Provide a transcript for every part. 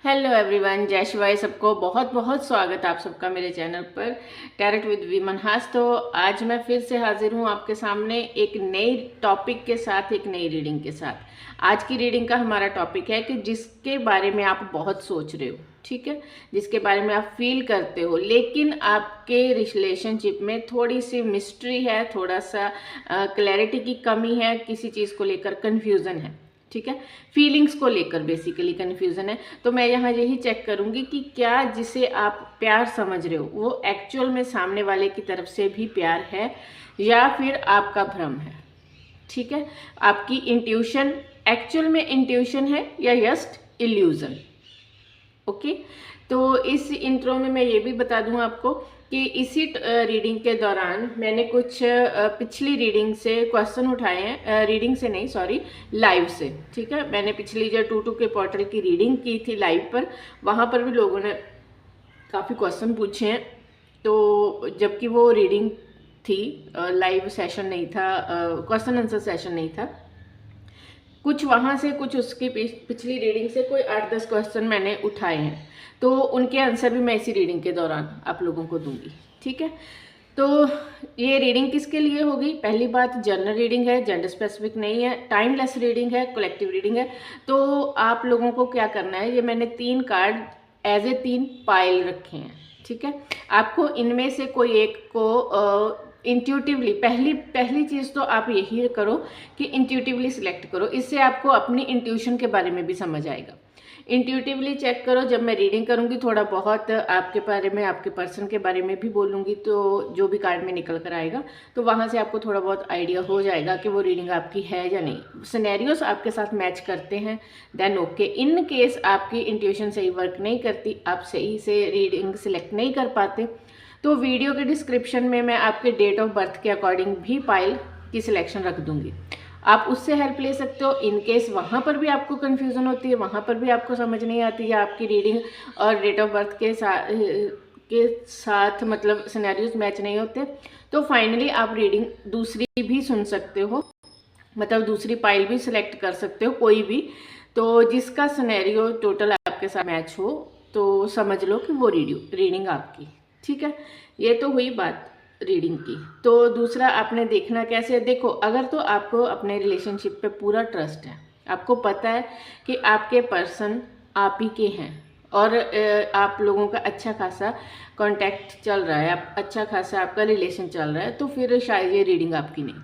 Hello everyone, जय शिवाय। सबको बहुत बहुत स्वागत आप सबका मेरे चैनल पर टैरेट विद विमन हास। तो आज मैं फिर से हाजिर हूँ आपके सामने एक नई टॉपिक के साथ, एक नई रीडिंग के साथ। आज की रीडिंग का हमारा टॉपिक है कि जिसके बारे में आप बहुत सोच रहे हो, ठीक है, जिसके बारे में आप फील करते हो, लेकिन आपके रिलेशनशिप में थोड़ी सी मिस्ट्री है, थोड़ा सा क्लैरिटी की कमी है, किसी चीज़ को लेकर कन्फ्यूज़न है, ठीक है, फीलिंग्स को लेकर बेसिकली कन्फ्यूज़न है। तो मैं यहाँ यही चेक करूँगी कि क्या जिसे आप प्यार समझ रहे हो वो एक्चुअल में सामने वाले की तरफ से भी प्यार है या फिर आपका भ्रम है, ठीक है। आपकी इंट्यूशन एक्चुअल में इंट्यूशन है या जस्ट इल्यूज़न। ओके, तो इस इंट्रो में मैं ये भी बता दूं आपको कि इसी रीडिंग के दौरान मैंने कुछ पिछली रीडिंग से क्वेश्चन उठाए हैं, रीडिंग से नहीं सॉरी, लाइव से, ठीक है। मैंने पिछली जो 2 के पोर्टल की रीडिंग की थी लाइव पर, वहाँ पर भी लोगों ने काफ़ी क्वेश्चन पूछे हैं। तो जबकि वो रीडिंग थी, लाइव सेशन नहीं था, क्वेश्चन आंसर सेशन नहीं था। कुछ वहाँ से, कुछ उसकी पिछली रीडिंग से कोई 8-10 क्वेश्चन मैंने उठाए हैं, तो उनके आंसर भी मैं इसी रीडिंग के दौरान आप लोगों को दूंगी, ठीक है। तो ये रीडिंग किसके लिए होगी? पहली बात, जनरल रीडिंग है, जेंडर स्पेसिफिक नहीं है, टाइमलेस रीडिंग है, कलेक्टिव रीडिंग है। तो आप लोगों को क्या करना है, ये मैंने 3 कार्ड एज ए 3 पाइल रखे हैं, ठीक है। आपको इनमें से कोई एक को इंट्यूटिवली, पहली चीज़ तो आप यही करो कि इंट्यूटिवली सिलेक्ट करो। इससे आपको अपनी इंट्यूशन के बारे में भी समझ आएगा। इंट्यूटिवली चेक करो। जब मैं रीडिंग करूँगी थोड़ा बहुत आपके बारे में, आपके पर्सन के बारे में भी बोलूँगी, तो जो भी कार्ड में निकल कर आएगा तो वहाँ से आपको थोड़ा बहुत आइडिया हो जाएगा कि वो रीडिंग आपकी है या नहीं। सिनेरियोस आपके साथ मैच करते हैं देन ओके। इन केस आपकी इंट्यूशन सही वर्क नहीं करती, आप सही से रीडिंग सिलेक्ट नहीं कर पाते, तो वीडियो के डिस्क्रिप्शन में मैं आपके डेट ऑफ बर्थ के अकॉर्डिंग भी पाइल की सिलेक्शन रख दूंगी। आप उससे हेल्प ले सकते हो। इन केस वहाँ पर भी आपको कन्फ्यूज़न होती है, वहाँ पर भी आपको समझ नहीं आती है, आपकी रीडिंग और डेट ऑफ बर्थ के साथ मतलब सिनेरियोज मैच नहीं होते, तो फाइनली आप रीडिंग दूसरी भी सुन सकते हो, मतलब दूसरी पाइल भी सिलेक्ट कर सकते हो, कोई भी। तो जिसका सिनेरियो टोटल आपके साथ मैच हो तो समझ लो कि वो रीडिंग आपकी, ठीक है। ये तो हुई बात रीडिंग की। तो दूसरा आपने देखना कैसे, देखो, अगर तो आपको अपने रिलेशनशिप पे पूरा ट्रस्ट है, आपको पता है कि आपके पर्सन आप ही के हैं और आप लोगों का अच्छा खासा कांटेक्ट चल रहा है, आप अच्छा खासा आपका रिलेशन चल रहा है, तो फिर शायद ये रीडिंग आपकी नहीं।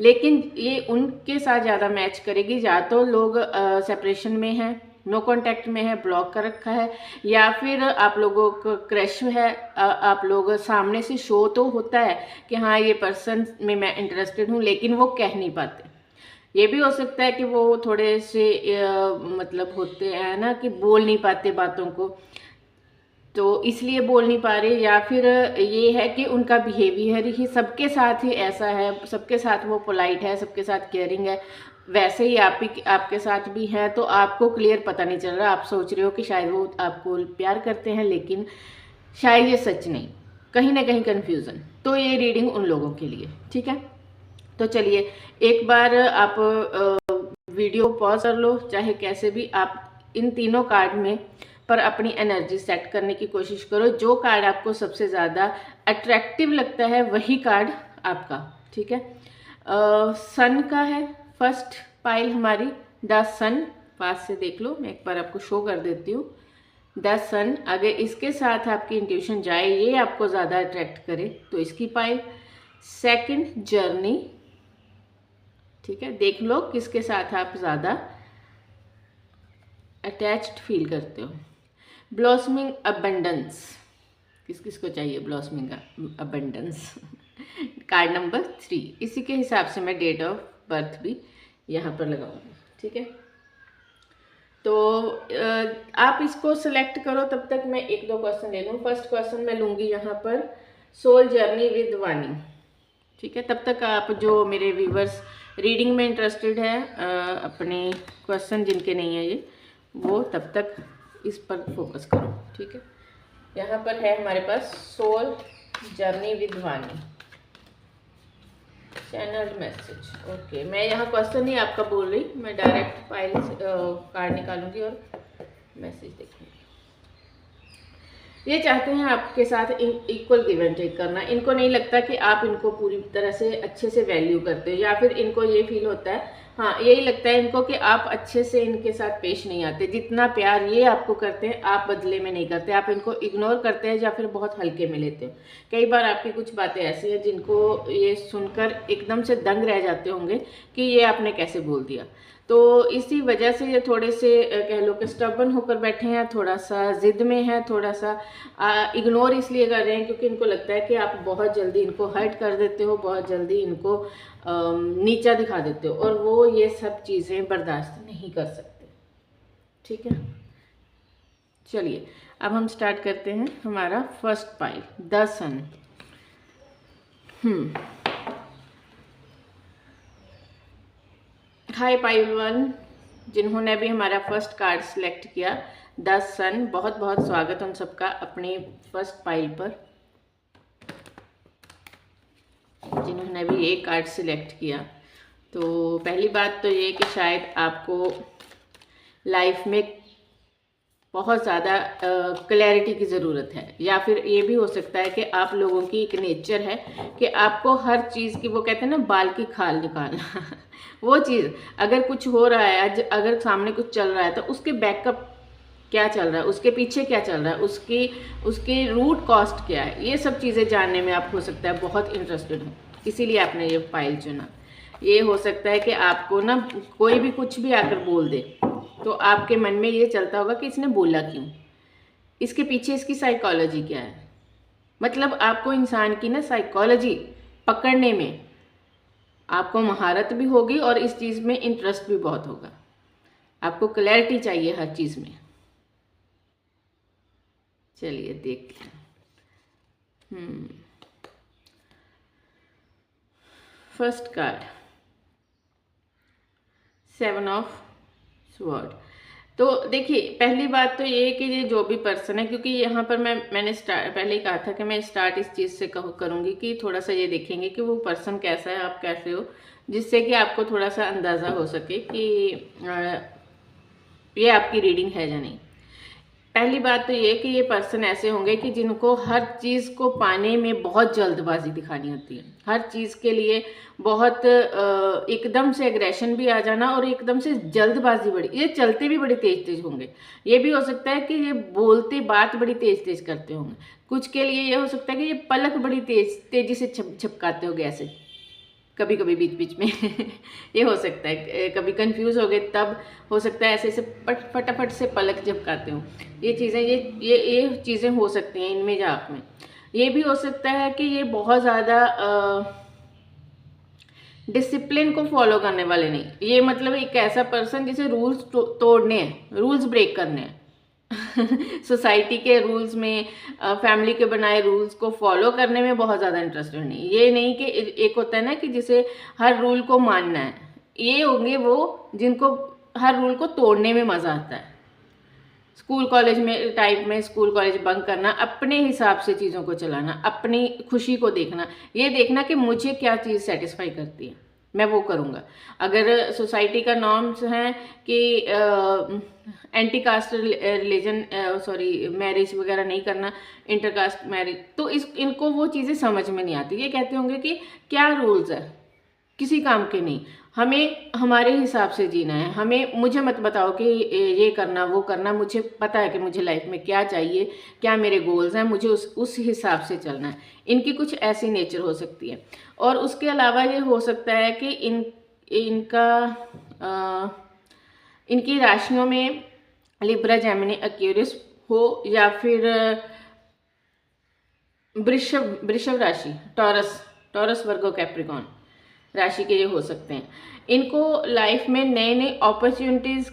लेकिन ये उनके साथ ज़्यादा मैच करेगी, या तो लोग सेपरेशन में हैं, नो कांटेक्ट में है, ब्लॉक कर रखा है, या फिर आप लोगों को क्रश है, आप लोग सामने से शो तो होता है कि हाँ ये पर्सन में मैं इंटरेस्टेड हूँ, लेकिन वो कह नहीं पाते। ये भी हो सकता है कि वो थोड़े से मतलब होते हैं ना कि बोल नहीं पाते बातों को, तो इसलिए बोल नहीं पा रहे, या फिर ये है कि उनका बिहेवियर ही सबके साथ ही ऐसा है, सबके साथ वो पोलाइट है, सबके साथ केयरिंग है, वैसे ही आपके साथ भी है। तो आपको क्लियर पता नहीं चल रहा, आप सोच रहे हो कि शायद वो आपको प्यार करते हैं, लेकिन शायद ये सच नहीं, कहीं ना कहीं कन्फ्यूज़न। तो ये रीडिंग उन लोगों के लिए, ठीक है। तो चलिए एक बार आप वीडियो पॉज कर लो, चाहे कैसे भी आप इन तीनों कार्ड में पर अपनी एनर्जी सेट करने की कोशिश करो। जो कार्ड आपको सबसे ज़्यादा अट्रैक्टिव लगता है वही कार्ड आपका, ठीक है। सन का है फर्स्ट पाइल हमारी, द सन। पास से देख लो, मैं एक बार आपको शो कर देती हूँ। द सन, अगर इसके साथ आपकी इंट्यूशन जाए, ये आपको ज़्यादा अट्रैक्ट करे, तो इसकी पाइल। सेकंड, जर्नी, ठीक है, देख लो किसके साथ आप ज़्यादा अटैच्ड फील करते हो। ब्लॉसमिंग अबंडेंस, किस किस को चाहिए ब्लॉसमिंग अबंडेंस। कार्ड नंबर 3, इसी के हिसाब से मैं डेट ऑफ बर्थ भी यहाँ पर लगाऊंगी, ठीक है। तो आप इसको सिलेक्ट करो, तब तक मैं 1-2 क्वेश्चन ले लूँ। फर्स्ट क्वेश्चन मैं लूँगी यहाँ पर, सोल जर्नी विद वानी, ठीक है। तब तक आप जो मेरे व्यूवर्स रीडिंग में इंटरेस्टेड है, अपने क्वेश्चन जिनके नहीं है ये, वो तब तक इस पर फोकस करो, ठीक है। यहाँ पर है हमारे पास सोल जर्नी विद वानी, चैनल मैसेज। ओके, मैं यहाँ क्वेश्चन नहीं आपका बोल रही, मैं डायरेक्ट फाइल कार्ड निकालूंगी और मैसेज देखूंगी। ये चाहते हैं आपके साथ इक्वल गिव एंड टेक करना। इनको नहीं लगता कि आप इनको पूरी तरह से अच्छे से वैल्यू करते हो, या फिर इनको ये फील होता है, हाँ यही लगता है इनको कि आप अच्छे से इनके साथ पेश नहीं आते। जितना प्यार ये आपको करते हैं आप बदले में नहीं करते, आप इनको इग्नोर करते हैं या फिर बहुत हल्के में लेते हो। कई बार आपकी कुछ बातें ऐसी हैं जिनको ये सुनकर एकदम से दंग रह जाते होंगे कि ये आपने कैसे बोल दिया। तो इसी वजह से ये थोड़े से कह लो कि स्टबन होकर बैठे हैं, थोड़ा सा ज़िद में है, थोड़ा सा इग्नोर इसलिए कर रहे हैं क्योंकि इनको लगता है कि आप बहुत जल्दी इनको हर्ट कर देते हो, बहुत जल्दी इनको नीचा दिखा देते हो, और वो ये सब चीज़ें बर्दाश्त नहीं कर सकते। ठीक है, चलिए अब हम स्टार्ट करते हैं हमारा first pile, the sun. Hi pile one, जिन्होंने भी हमारा फर्स्ट कार्ड सिलेक्ट किया द सन, बहुत बहुत स्वागत उन सबका अपनी फर्स्ट पाइल पर। जिन्होंने भी ये कार्ड सिलेक्ट किया, तो पहली बात तो ये कि शायद आपको लाइफ में बहुत ज़्यादा क्लैरिटी की ज़रूरत है, या फिर ये भी हो सकता है कि आप लोगों की एक नेचर है कि आपको हर चीज़ की, वो कहते हैं ना बाल की खाल निकालना वो चीज़ अगर कुछ हो रहा है, आज अगर सामने कुछ चल रहा है तो उसके बैकअप क्या चल रहा है, उसके पीछे क्या चल रहा है, उसकी रूट कॉस्ट क्या है, ये सब चीज़ें जानने में आप हो सकता है बहुत इंटरेस्टेड हो, इसीलिए आपने ये फाइल चुना। ये हो सकता है कि आपको ना कोई भी कुछ भी आकर बोल दे तो आपके मन में ये चलता होगा कि इसने बोला क्यों, इसके पीछे इसकी साइकोलॉजी क्या है। मतलब आपको इंसान की ना साइकोलॉजी पकड़ने में आपको महारत भी होगी और इस चीज़ में इंटरेस्ट भी बहुत होगा। आपको क्लैरिटी चाहिए हर चीज़ में। चलिए देखते हैं। First card, 7 of sword. तो देखिए पहली बात तो ये है कि ये जो भी पर्सन है, क्योंकि यहाँ पर मैंने पहले ही कहा था कि मैं स्टार्ट इस चीज़ से करूँगी कि थोड़ा सा ये देखेंगे कि वो पर्सन कैसा है, आप कैसे हो, जिससे कि आपको थोड़ा सा अंदाज़ा हो सके कि ये आपकी रीडिंग है या नहीं। पहली बात तो ये कि ये पर्सन ऐसे होंगे कि जिनको हर चीज़ को पाने में बहुत जल्दबाजी दिखानी होती है, हर चीज़ के लिए बहुत एकदम से एग्रेशन भी आ जाना और एकदम से जल्दबाजी बड़ी, ये चलते भी बड़ी तेज तेज होंगे। ये भी हो सकता है कि ये बोलते बात बड़ी तेज तेज करते होंगे। कुछ के लिए ये हो सकता है कि ये पलक बड़ी तेजी से झपकाते होंगे ऐसे कभी कभी बीच बीच में ये हो सकता है, कभी कंफ्यूज हो गए तब हो सकता है ऐसे फटाफट से पलक झपकाते हो। ये चीज़ें ये चीज़ें हो सकती हैं इनमें या आप में। ये भी हो सकता है कि ये बहुत ज़्यादा डिसिप्लिन को फॉलो करने वाले नहीं, ये मतलब एक ऐसा पर्सन जिसे रूल्स तोड़ने हैं, रूल्स ब्रेक करने हैं सोसाइटी के रूल्स में, फैमिली के बनाए रूल्स को फॉलो करने में बहुत ज़्यादा इंटरेस्टेड नहीं। ये नहीं कि एक होता है ना कि जिसे हर रूल को मानना है, ये होंगे वो जिनको हर रूल को तोड़ने में मज़ा आता है। स्कूल कॉलेज में टाइप में स्कूल कॉलेज बंक करना, अपने हिसाब से चीज़ों को चलाना, अपनी खुशी को देखना, ये देखना कि मुझे क्या चीज़ सेटिस्फाई करती है मैं वो करूँगा। अगर सोसाइटी का नॉर्म्स हैं कि एंटी कास्ट रिलीजन मैरिज वगैरह नहीं करना, इंटरकास्ट मैरिज, तो इनको वो चीज़ें समझ में नहीं आती। ये कहते होंगे कि क्या रूल्स है, किसी काम के नहीं, हमें हमारे हिसाब से जीना है, मुझे मत बताओ कि ये करना वो करना, मुझे पता है कि मुझे लाइफ में क्या चाहिए, क्या मेरे गोल्स हैं, मुझे उस हिसाब से चलना है। इनकी कुछ ऐसी नेचर हो सकती है। और उसके अलावा ये हो सकता है कि इनकी राशियों में लिब्रा, जेमिनी, एक्वेरियस हो, या फिर वृषभ राशि, टॉरस, वर्गो, कैप्रिकॉन राशि के ये हो सकते हैं। इनको लाइफ में नए नए अपॉर्चुनिटीज़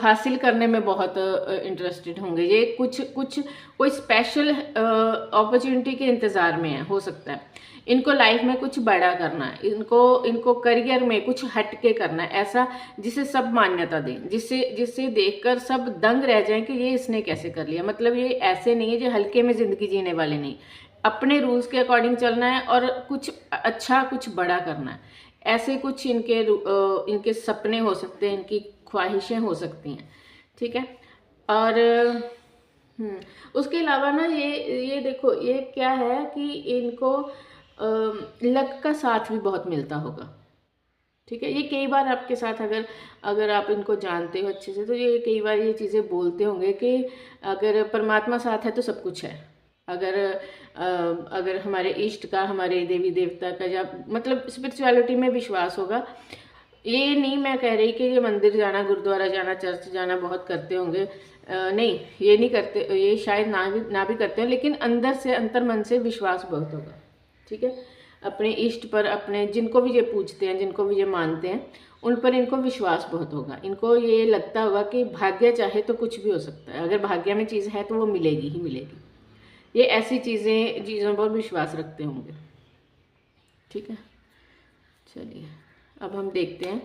हासिल करने में बहुत इंटरेस्टेड होंगे। ये कोई स्पेशल अपॉर्चुनिटी के इंतज़ार में है, हो सकता है। इनको लाइफ में कुछ बड़ा करना है, इनको करियर में कुछ हटके करना है, ऐसा जिसे सब मान्यता दें, जिससे देखकर सब दंग रह जाएं कि ये इसने कैसे कर लिया। मतलब ये ऐसे नहीं है जो हल्के में ज़िंदगी जीने वाले नहीं, अपने रूल्स के अकॉर्डिंग चलना है और कुछ अच्छा कुछ बड़ा करना है। ऐसे कुछ इनके सपने हो सकते हैं, इनकी ख्वाहिशें हो सकती हैं। ठीक है, और उसके अलावा ना ये देखो, ये क्या है कि इनको लक का साथ भी बहुत मिलता होगा। ठीक है, ये कई बार आपके साथ अगर अगर आप इनको जानते हो अच्छे से तो ये कई बार ये चीज़ें बोलते होंगे कि अगर परमात्मा साथ है तो सब कुछ है। अगर अगर हमारे इष्ट का, हमारे देवी देवता का, या मतलब स्पिरिचुअलिटी में विश्वास होगा, ये नहीं मैं कह रही कि ये मंदिर जाना, गुरुद्वारा जाना, चर्च जाना बहुत करते होंगे, नहीं ये नहीं करते, ये शायद ना भी करते हो, लेकिन अंदर से, अंतर मन से विश्वास बहुत होगा। ठीक है, अपने इष्ट पर, अपने जिनको भी ये पूजते हैं, जिनको भी ये मानते हैं, उन पर इनको विश्वास बहुत होगा। इनको ये लगता होगा कि भाग्य चाहे तो कुछ भी हो सकता है, अगर भाग्य में चीज़ है तो वो मिलेगी ही मिलेगी। ये ऐसी चीज़ों पर विश्वास रखते होंगे। ठीक है, चलिए अब हम देखते हैं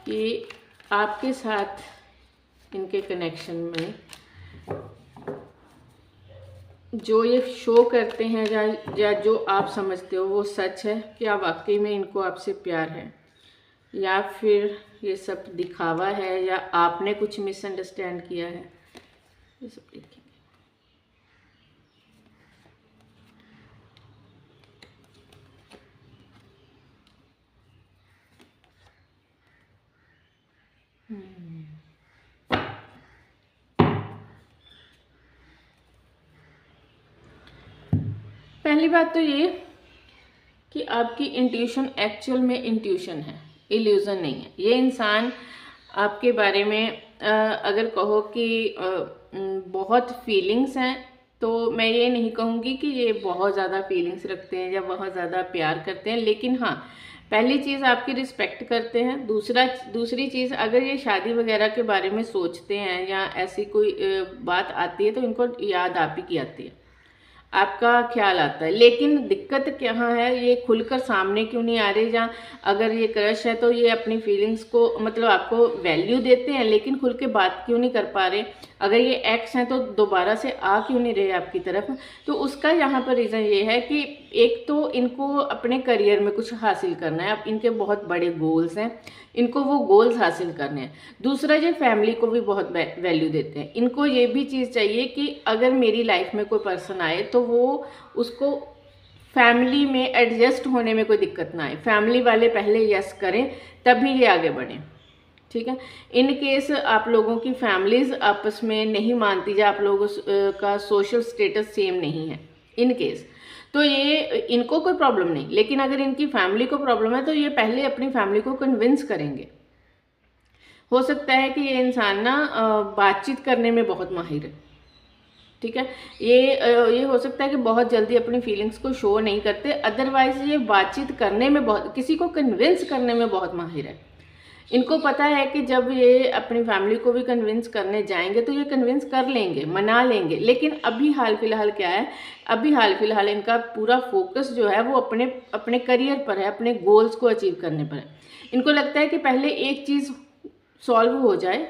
कि आपके साथ इनके कनेक्शन में जो ये शो करते हैं या जो आप समझते हो वो सच है, क्या वाकई में इनको आपसे प्यार है, या फिर ये सब दिखावा है, या आपने कुछ मिसअंडरस्टैंड किया है, ये सब देखेंगे। पहली बात तो ये कि आपकी इंट्यूशन एक्चुअल में इंट्यूशन है, इल्यूज़न नहीं है। ये इंसान आपके बारे में अगर कहो कि बहुत फीलिंग्स हैं, तो मैं ये नहीं कहूँगी कि ये बहुत ज़्यादा फीलिंग्स रखते हैं या बहुत ज़्यादा प्यार करते हैं, लेकिन हाँ, पहली चीज़ आपकी रिस्पेक्ट करते हैं। दूसरी चीज़, अगर ये शादी वगैरह के बारे में सोचते हैं या ऐसी कोई बात आती है तो इनको याद आप ही की आती है, आपका ख्याल आता है। लेकिन दिक्कत क्या है, ये खुलकर सामने क्यों नहीं आ रहे, या अगर ये क्रश है तो ये अपनी फीलिंग्स को, मतलब आपको वैल्यू देते हैं लेकिन खुल के बात क्यों नहीं कर पा रहे। अगर ये एक्स हैं तो दोबारा से आ क्यों नहीं रहे आपकी तरफ। तो उसका यहाँ पर रीज़न ये है कि एक तो इनको अपने करियर में कुछ हासिल करना है, अब इनके बहुत बड़े गोल्स हैं, इनको वो गोल्स हासिल करने हैं। दूसरा, ये फैमिली को भी बहुत वैल्यू देते हैं। इनको ये भी चीज़ चाहिए कि अगर मेरी लाइफ में कोई पर्सन आए तो वो उसको फैमिली में एडजस्ट होने में कोई दिक्कत ना आए, फैमिली वाले पहले यस करें तभी ये आगे बढ़ें। ठीक है, इन केस आप लोगों की फैमिलीज आपस में नहीं मानती, या आप लोगों का सोशल स्टेटस सेम नहीं है इन केस, तो ये इनको कोई प्रॉब्लम नहीं। लेकिन अगर इनकी फैमिली को प्रॉब्लम है तो ये पहले अपनी फैमिली को कन्विंस करेंगे। हो सकता है कि ये इंसान ना बातचीत करने में बहुत माहिर है। ठीक है, ये हो सकता है कि बहुत जल्दी अपनी फीलिंग्स को शो नहीं करते, अदरवाइज ये बातचीत करने में बहुत, किसी को कन्विंस करने में बहुत माहिर है। इनको पता है कि जब ये अपनी फैमिली को भी कन्विंस करने जाएंगे तो ये कन्विंस कर लेंगे, मना लेंगे। लेकिन अभी हाल फिलहाल क्या है, अभी हाल फिलहाल इनका पूरा फोकस जो है वो अपने करियर पर है, अपने गोल्स को अचीव करने पर है। इनको लगता है कि पहले एक चीज़ सॉल्व हो जाए।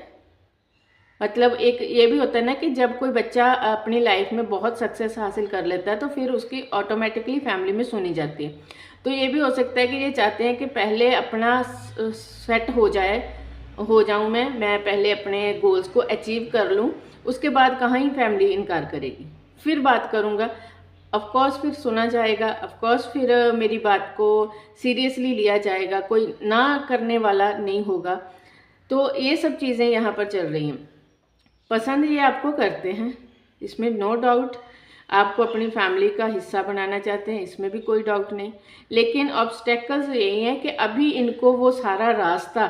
मतलब एक ये भी होता है ना कि जब कोई बच्चा अपनी लाइफ में बहुत सक्सेस हासिल कर लेता है तो फिर उसकी ऑटोमेटिकली फैमिली में सुनी जाती है। तो ये भी हो सकता है कि ये चाहते हैं कि पहले अपना सेट हो जाऊं, मैं पहले अपने गोल्स को अचीव कर लूं, उसके बाद कहाँ ही फैमिली इनकार करेगी, फिर बात करूंगा। ऑफ कोर्स फिर सुना जाएगा, ऑफ कोर्स फिर मेरी बात को सीरियसली लिया जाएगा, कोई ना करने वाला नहीं होगा। तो ये सब चीज़ें यहाँ पर चल रही हैं। पसंद ये आपको करते हैं, इसमें नो डाउट। आपको अपनी फैमिली का हिस्सा बनाना चाहते हैं, इसमें भी कोई डाउट नहीं। लेकिन ऑब्स्टेकल्स यही है कि अभी इनको वो सारा रास्ता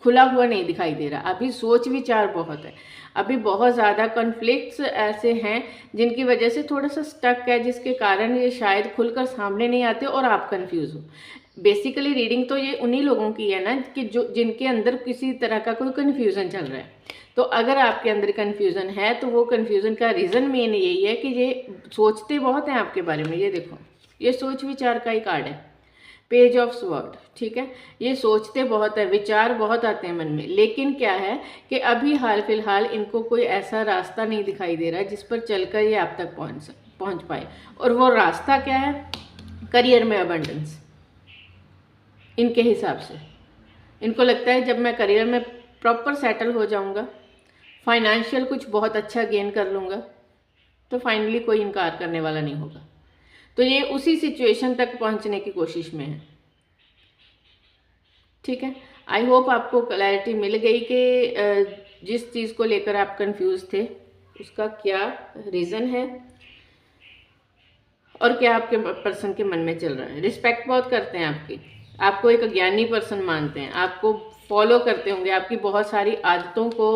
खुला हुआ नहीं दिखाई दे रहा, अभी सोच विचार बहुत है, अभी बहुत ज़्यादा कॉन्फ्लिक्ट्स ऐसे हैं जिनकी वजह से थोड़ा सा स्टक है, जिसके कारण ये शायद खुलकर सामने नहीं आते और आप कंफ्यूज हो। बेसिकली रीडिंग तो ये उन्हीं लोगों की है ना कि जिनके अंदर किसी तरह का कोई कन्फ्यूज़न चल रहा है। तो अगर आपके अंदर कन्फ्यूज़न है तो वो कन्फ्यूज़न का रीज़न मेन यही है कि ये सोचते बहुत हैं आपके बारे में। ये देखो, ये सोच विचार का ही कार्ड है, पेज ऑफ स्वॉर्ड। ठीक है, ये सोचते बहुत है, विचार बहुत आते हैं मन में, लेकिन क्या है कि अभी हाल फिलहाल इनको कोई ऐसा रास्ता नहीं दिखाई दे रहा जिस पर चलकर ये आप तक पहुंच पाए। और वो रास्ता क्या है? करियर में अबंडेंस। इनके हिसाब से इनको लगता है जब मैं करियर में प्रॉपर सेटल हो जाऊंगा, फाइनेंशियल कुछ बहुत अच्छा गेन कर लूँगा, तो फाइनली कोई इनकार करने वाला नहीं होगा। तो ये उसी सिचुएशन तक पहुंचने की कोशिश में है। ठीक है, आई होप आपको क्लैरिटी मिल गई कि जिस चीज़ को लेकर आप कंफ्यूज थे उसका क्या रीज़न है और क्या आपके पर्सन के मन में चल रहा है। रिस्पेक्ट बहुत करते हैं आपकी, आपको एक ज्ञानी पर्सन मानते हैं, आपको फॉलो करते होंगे, आपकी बहुत सारी आदतों को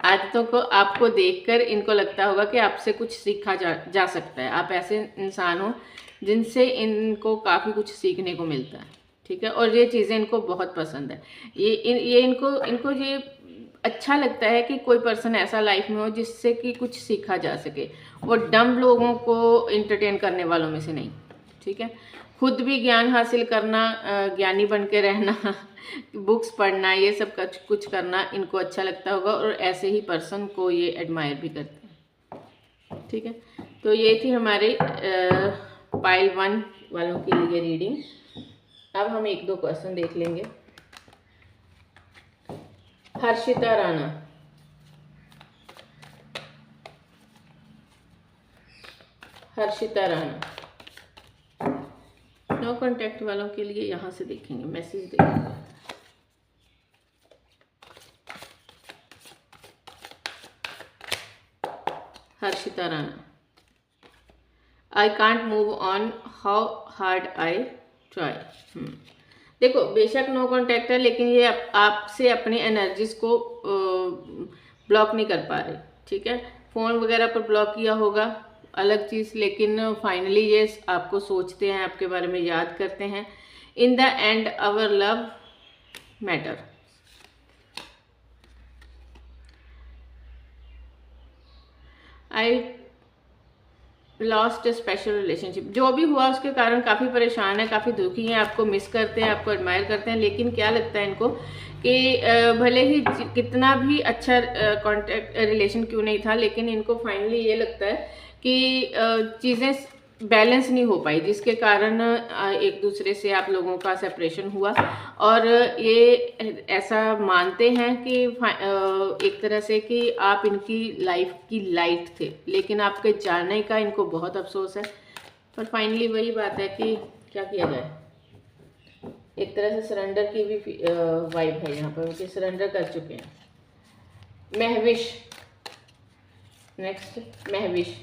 आदतों को आपको देखकर इनको लगता होगा कि आपसे कुछ सीखा जा सकता है। आप ऐसे इंसान हो जिनसे इनको काफ़ी कुछ सीखने को मिलता है। ठीक है, और ये चीज़ें इनको बहुत पसंद है। ये इनको ये अच्छा लगता है कि कोई पर्सन ऐसा लाइफ में हो जिससे कि कुछ सीखा जा सके। वो डम लोगों को इंटरटेन करने वालों में से नहीं। ठीक है, खुद भी ज्ञान हासिल करना, ज्ञानी बन के रहना, बुक्स पढ़ना, ये सब कुछ करना इनको अच्छा लगता होगा और ऐसे ही पर्सन को ये एडमायर भी करते हैं। ठीक है, तो ये थी हमारे पाइल 1 वालों के लिए रीडिंग। अब हम 1-2 क्वेश्चन देख लेंगे। हर्षिता राणा, हर्षिता राणा, नो कांटेक्ट वालों के लिए यहाँ से देखेंगे, मैसेज देखेंगे। हर्षिता राणा, आई can't move on, how hard I try. देखो, बेशक नो कांटेक्ट है, लेकिन ये आपसे अपनी एनर्जीज को ब्लॉक नहीं कर पा रहे। ठीक है, फ़ोन वगैरह पर ब्लॉक किया होगा, अलग चीज़, लेकिन फाइनली ये आपको सोचते हैं, आपके बारे में याद करते हैं। In the end our love matter. I lost special relationship, जो भी हुआ उसके कारण काफ़ी परेशान है, काफ़ी दुखी हैं, आपको मिस करते हैं, आपको एडमायर करते हैं। लेकिन क्या लगता है इनको कि भले ही कितना भी अच्छा कांटेक्ट रिलेशन क्यों नहीं था, लेकिन इनको फाइनली ये लगता है कि चीज़ें बैलेंस नहीं हो पाई, जिसके कारण एक दूसरे से आप लोगों का सेपरेशन हुआ। और ये ऐसा मानते हैं कि एक तरह से कि आप इनकी लाइफ की लाइट थे, लेकिन आपके जाने का इनको बहुत अफसोस है। पर फाइनली वही बात है कि क्या किया जाए, एक तरह से सरेंडर की भी वाइब है यहाँ पर, कि सरेंडर कर चुके हैं। Mahvish, next Mahvish,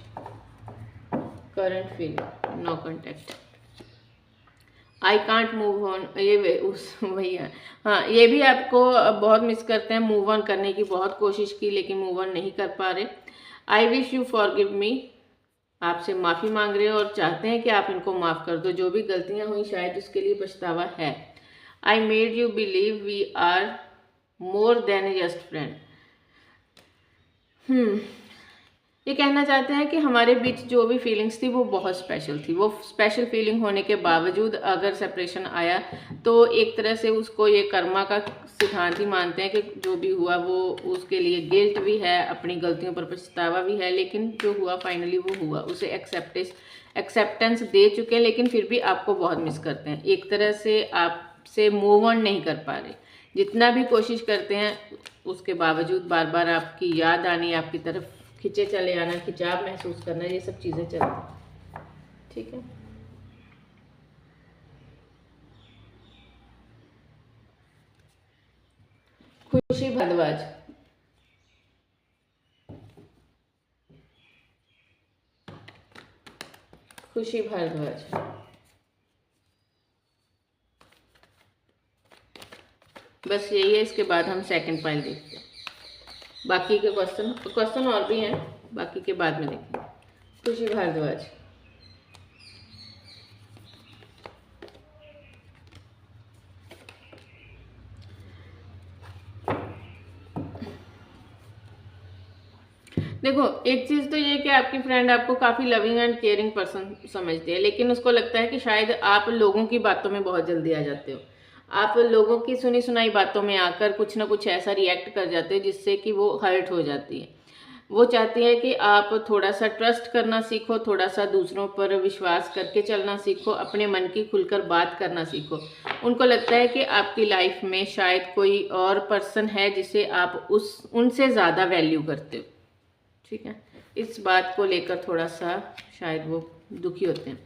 current feeling, no contact, I can't move on, ये वही है। हाँ, ये भी आपको बहुत मिस करते हैं, मूव ऑन करने की बहुत कोशिश की लेकिन मूव ऑन नहीं कर पा रहे। आई विश यू फॉरगिव मी, आपसे माफ़ी मांग रहे हो और चाहते हैं कि आप इनको माफ़ कर दो, जो भी गलतियां हुई शायद उसके लिए पछतावा है। I made you believe we are more than a just friend. ये कहना चाहते हैं कि हमारे बीच जो भी फीलिंग्स थी वो बहुत स्पेशल थी। वो स्पेशल फीलिंग होने के बावजूद अगर सेपरेशन आया तो एक तरह से उसको ये कर्मा का सिद्धांत ही मानते हैं कि जो भी हुआ वो उसके लिए गिल्ट भी है, अपनी गलतियों पर पछतावा भी है, लेकिन जो हुआ फाइनली वो हुआ, उसे एक्सेप्टेंस दे चुके हैं, लेकिन फिर भी आपको बहुत मिस करते हैं। एक तरह से आपसे मूव ऑन नहीं कर पा रहे, जितना भी कोशिश करते हैं उसके बावजूद बार बार आपकी याद आनी, आपकी तरफ खिंचे चले आना, खिंचाव महसूस करना, ये सब चीज़ें चलती हैं। ठीक है, खुशी भारद्वाज, खुशी भारद्वाज, बस यही है। इसके बाद हम सेकंड फाइल देखते हैं। बाकी के क्वेश्चन और भी हैं, बाकी के बाद में देखेंगे। खुशी भारद्वाज, देखो, एक चीज़ तो ये कि आपकी फ्रेंड आपको काफ़ी लविंग एंड केयरिंग पर्सन समझती है, लेकिन उसको लगता है कि शायद आप लोगों की बातों में बहुत जल्दी आ जाते हो। आप लोगों की सुनी सुनाई बातों में आकर कुछ ना कुछ ऐसा रिएक्ट कर जाते हो जिससे कि वो हर्ट हो जाती है। वो चाहती है कि आप थोड़ा सा ट्रस्ट करना सीखो, थोड़ा सा दूसरों पर विश्वास करके चलना सीखो, अपने मन की खुलकर बात करना सीखो। उनको लगता है कि आपकी लाइफ में शायद कोई और पर्सन है जिसे आप उनसे ज़्यादा वैल्यू करते हो। ठीक है, इस बात को लेकर थोड़ा सा शायद वो दुखी होते हैं।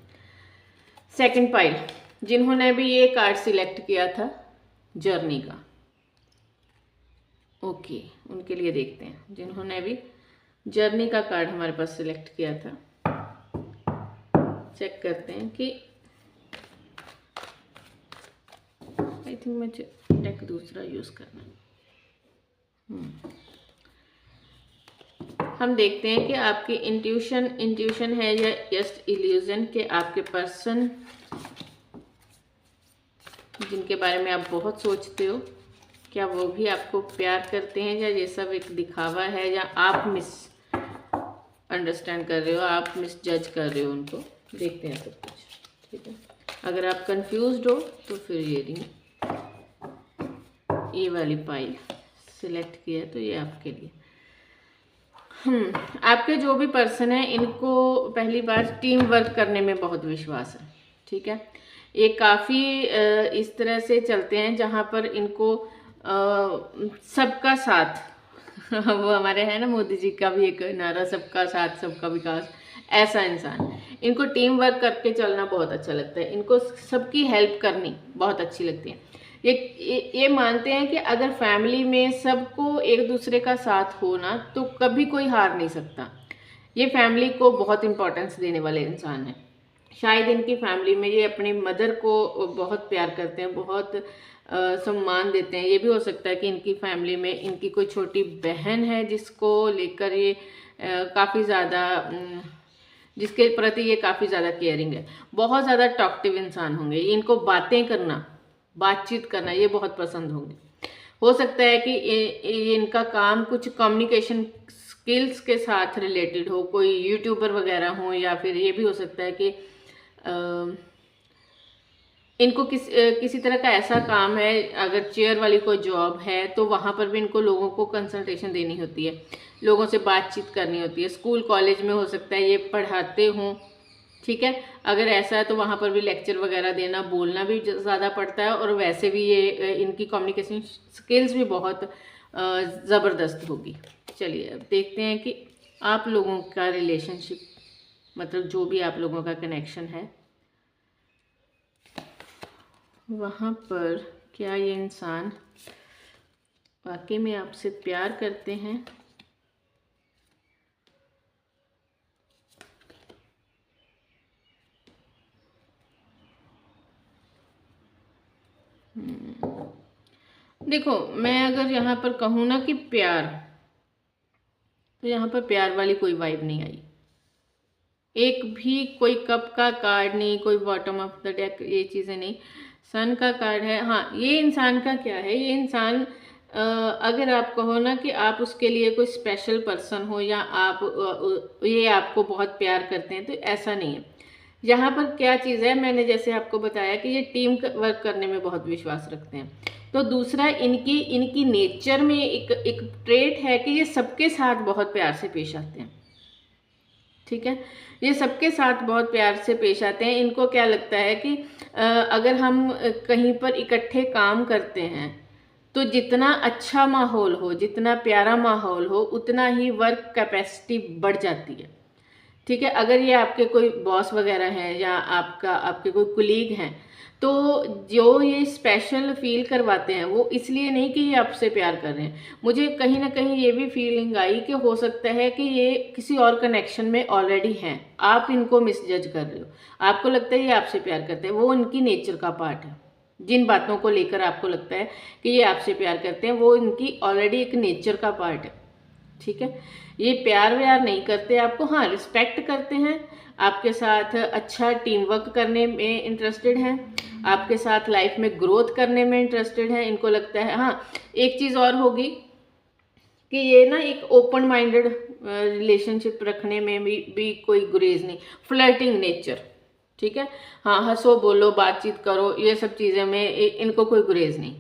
सेकंड पाइल, जिन्होंने भी ये कार्ड सिलेक्ट किया था जर्नी का, ओके, उनके लिए देखते हैं। जिन्होंने भी जर्नी का कार्ड हमारे पास सिलेक्ट किया था, चेक करते हैं कि आई थिंक मुझे डेक दूसरा यूज़ करना है। हम देखते हैं कि आपकी इंट्यूशन है या जस्ट इल्यूजन के आपके पर्सन जिनके बारे में आप बहुत सोचते हो, क्या वो भी आपको प्यार करते हैं या ये सब एक दिखावा है, या आप मिस अंडरस्टैंड कर रहे हो, आप मिस जज कर रहे हो उनको। देखते हैं सब कुछ, ठीक है। अगर आप कंफ्यूज्ड हो तो फिर ये रिंग, ये वाली पाइल सिलेक्ट किया तो ये आपके लिए। आपके जो भी पर्सन है इनको पहली बार टीम वर्क करने में बहुत विश्वास है, ठीक है। ये काफ़ी इस तरह से चलते हैं जहाँ पर इनको सबका साथ वो हमारे है ना, मोदी जी का भी एक नारा, सबका साथ सबका विकास। ऐसा इंसान, इनको टीम वर्क करके चलना बहुत अच्छा लगता है, इनको सबकी हेल्प करनी बहुत अच्छी लगती है। ये मानते हैं कि अगर फैमिली में सबको एक दूसरे का साथ हो ना तो कभी कोई हार नहीं सकता। ये फैमिली को बहुत इम्पोर्टेंस देने वाले इंसान हैं। शायद इनकी फैमिली में ये अपनी मदर को बहुत प्यार करते हैं, बहुत सम्मान देते हैं। ये भी हो सकता है कि इनकी फैमिली में इनकी कोई छोटी बहन है जिसको लेकर ये काफ़ी ज़्यादा, जिसके प्रति ये काफ़ी ज़्यादा केयरिंग है। बहुत ज़्यादा टॉकटिव इंसान होंगे, इनको बातें करना, बातचीत करना ये बहुत पसंद होंगे। हो सकता है कि ये इनका काम कुछ कम्युनिकेशन स्किल्स के साथ रिलेटेड हो, कोई यूट्यूबर वगैरह हो, या फिर ये भी हो सकता है कि इनको किसी तरह का ऐसा काम है, अगर चेयर वाली कोई जॉब है तो वहाँ पर भी इनको लोगों को कंसल्टेशन देनी होती है, लोगों से बातचीत करनी होती है। स्कूल कॉलेज में हो सकता है ये पढ़ाते हों, ठीक है। अगर ऐसा है तो वहाँ पर भी लेक्चर वगैरह देना, बोलना भी ज़्यादा पड़ता है, और वैसे भी ये इनकी कम्युनिकेशन स्किल्स भी बहुत ज़बरदस्त होगी। चलिए अब देखते हैं कि आप लोगों का रिलेशनशिप, मतलब जो भी आप लोगों का कनेक्शन है, वहाँ पर क्या ये इंसान वाकई में आपसे प्यार करते हैं। देखो, मैं अगर यहाँ पर कहूँ ना कि प्यार, तो यहाँ पर प्यार वाली कोई वाइब नहीं आई। एक भी कोई कप का कार्ड नहीं, कोई बॉटम ऑफ द डेक, ये चीज़ें नहीं। सन का कार्ड है। हाँ, ये इंसान का क्या है, ये इंसान अगर आप कहो ना कि आप उसके लिए कोई स्पेशल पर्सन हो, या आप ये आपको बहुत प्यार करते हैं, तो ऐसा नहीं है। यहाँ पर क्या चीज़ है, मैंने जैसे आपको बताया कि ये टीम वर्क करने में बहुत विश्वास रखते हैं। तो दूसरा, इनकी नेचर में एक ट्रेट है कि ये सबके साथ बहुत प्यार से पेश आते हैं, ठीक है। ये सबके साथ बहुत प्यार से पेश आते हैं। इनको क्या लगता है कि अगर हम कहीं पर इकट्ठे काम करते हैं तो जितना अच्छा माहौल हो, जितना प्यारा माहौल हो, उतना ही वर्क कैपेसिटी बढ़ जाती है, ठीक है। अगर ये आपके कोई बॉस वगैरह हैं या आपके कोई कुलीग हैं, तो जो ये स्पेशल फील करवाते हैं वो इसलिए नहीं कि ये आपसे प्यार कर रहे हैं। मुझे कहीं ना कहीं ये भी फीलिंग आई कि हो सकता है कि ये किसी और कनेक्शन में ऑलरेडी हैं, आप इनको मिसजज कर रहे हो। आपको लगता है ये आपसे प्यार करते हैं, वो उनकी नेचर का पार्ट है। जिन बातों को लेकर आपको लगता है कि ये आपसे प्यार करते हैं, वो इनकी ऑलरेडी एक नेचर का पार्ट है, ठीक है। ये प्यार व्यार नहीं करते आपको, हाँ रिस्पेक्ट करते हैं, आपके साथ अच्छा टीम वर्क करने में इंटरेस्टेड हैं, आपके साथ लाइफ में ग्रोथ करने में इंटरेस्टेड है। इनको लगता है, हाँ एक चीज़ और होगी कि ये ना एक ओपन माइंडेड रिलेशनशिप रखने में भी कोई गुरेज नहीं, फ्लर्टिंग नेचर, ठीक है। हाँ, हंसो बोलो बातचीत करो, ये सब चीज़ें में इनको कोई गुरेज नहीं,